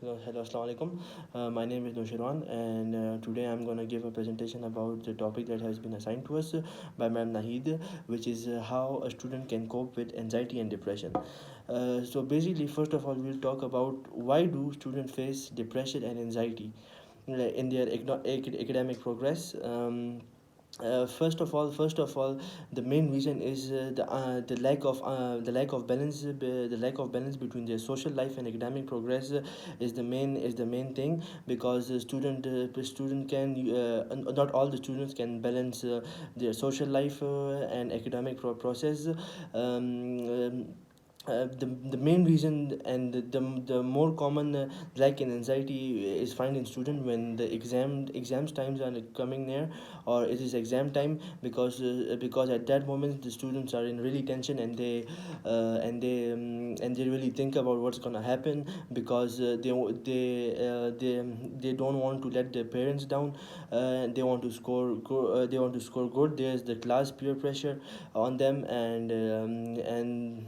Hello, assalamu alaikum. My name is Nausherwan, and today I'm going to give a presentation about the topic that has been assigned to us by Ma'am Nahid, which is how a student can cope with anxiety and depression. So basically, first of all, we'll talk about why do students face depression and anxiety in their academic progress. First of all, the main reason is the lack of balance. The lack of balance between their social life and academic progress is the main thing, because the student can not all the students can balance their social life and academic process. The main reason and the more common lack in anxiety is found in student when the exams times are coming near, or it is exam time, because at that moment the students are in really tension, and they really think about what's gonna happen, because they don't want to let their parents down. They want to score good. There's the class peer pressure on them, and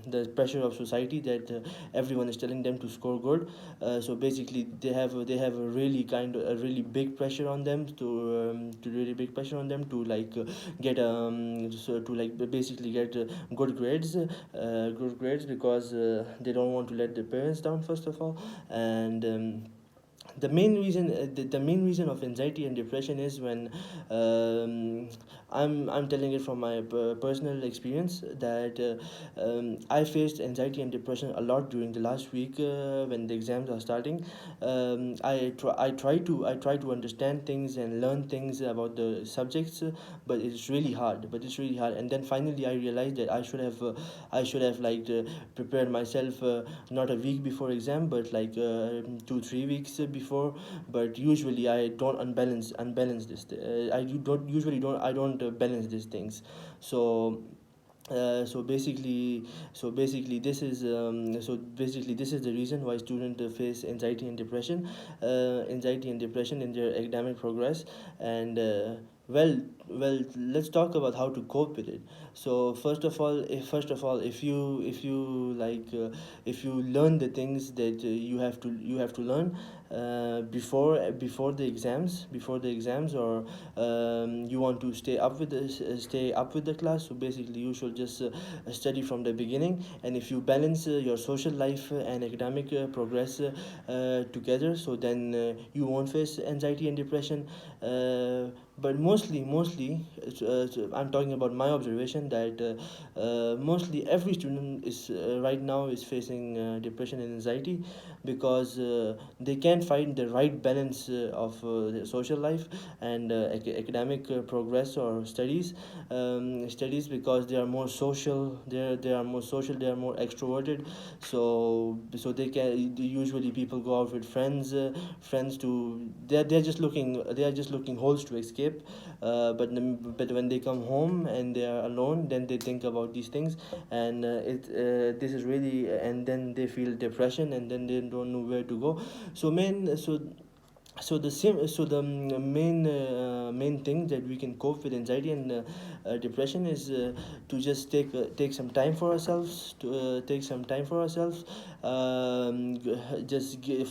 the pressure of society that everyone is telling them to score good. So basically they have a really big pressure on them to really big pressure on them to get to basically get good grades, because they don't want to let their parents down, first of all. And the main reason of anxiety and depression is when I'm telling it from my personal experience that I faced anxiety and depression a lot during the last week when the exams are starting. I try to understand things and learn things about the subjects, but it's really hard. And then finally I realized that I should have prepared myself, not a week before exam, but 2-3 weeks before. But usually I don't unbalance this. I don't balance these things. So this is the reason why students face anxiety and depression in their academic progress. And well well, let's talk about how to cope with it. So first of all, if you learn the things that you have to learn before the exams, or you want to stay up with the class. So basically you should just study from the beginning. And if you balance your social life and academic progress together, so then you won't face anxiety and depression. But I'm talking about my observation that mostly every student is right now is facing depression and anxiety, because they can't find the right balance of their social life and academic progress or studies, because they are more social. They are more extroverted. So usually people go out with friends to they are just looking holes to escape. But when they come home and they are alone, then they think about these things. And this is really and then they feel depression, and then they don't know where to go. So main so the same so the main thing that we can cope with anxiety and depression is to just take some time for ourselves,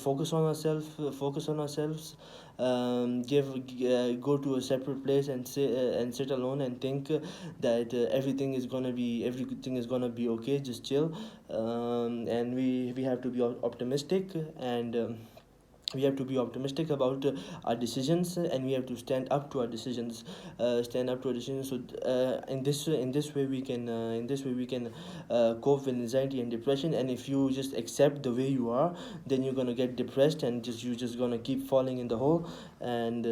focus on ourselves. Go to a separate place and sit alone and think that everything is gonna be okay. Just chill. And we have to be optimistic, and we have to be optimistic about our decisions, and we have to stand up to our decisions. So in this way we can cope with anxiety and depression. And if you just accept the way you are, then you're gonna get depressed, and you're just gonna keep falling in the hole. And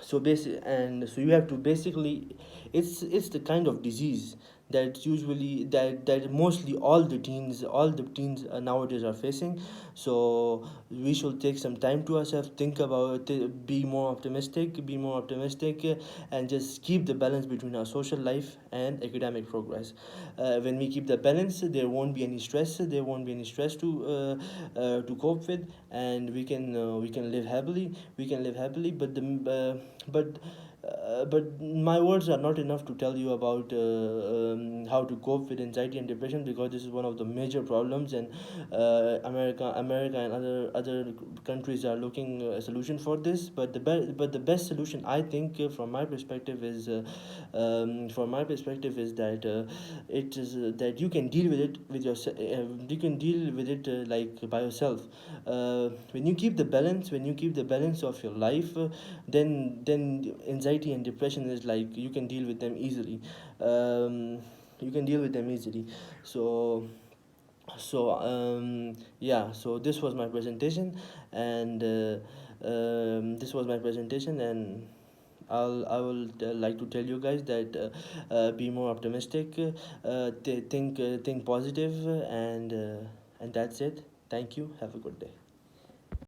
so you have to basically, it's the kind of disease that mostly all the teens nowadays are facing. So we should take some time to ourselves, think about it, be more optimistic, and just keep the balance between our social life and academic progress. When we keep the balance, there won't be any stress to cope with, and we can live happily. But But my words are not enough to tell you about how to cope with anxiety and depression, because this is one of the major problems, and America and other countries are looking a solution for this. But the best solution, I think, from my perspective is that it is that you can deal with it with yourself. You can deal with it like by yourself. When you keep the balance of your life, then anxiety and depression is like you can deal with them easily. You can deal with them easily. So yeah, so this was my presentation, and this was my presentation, and I will like to tell you guys that be more optimistic, think positive, and that's it. Thank you. Have a good day.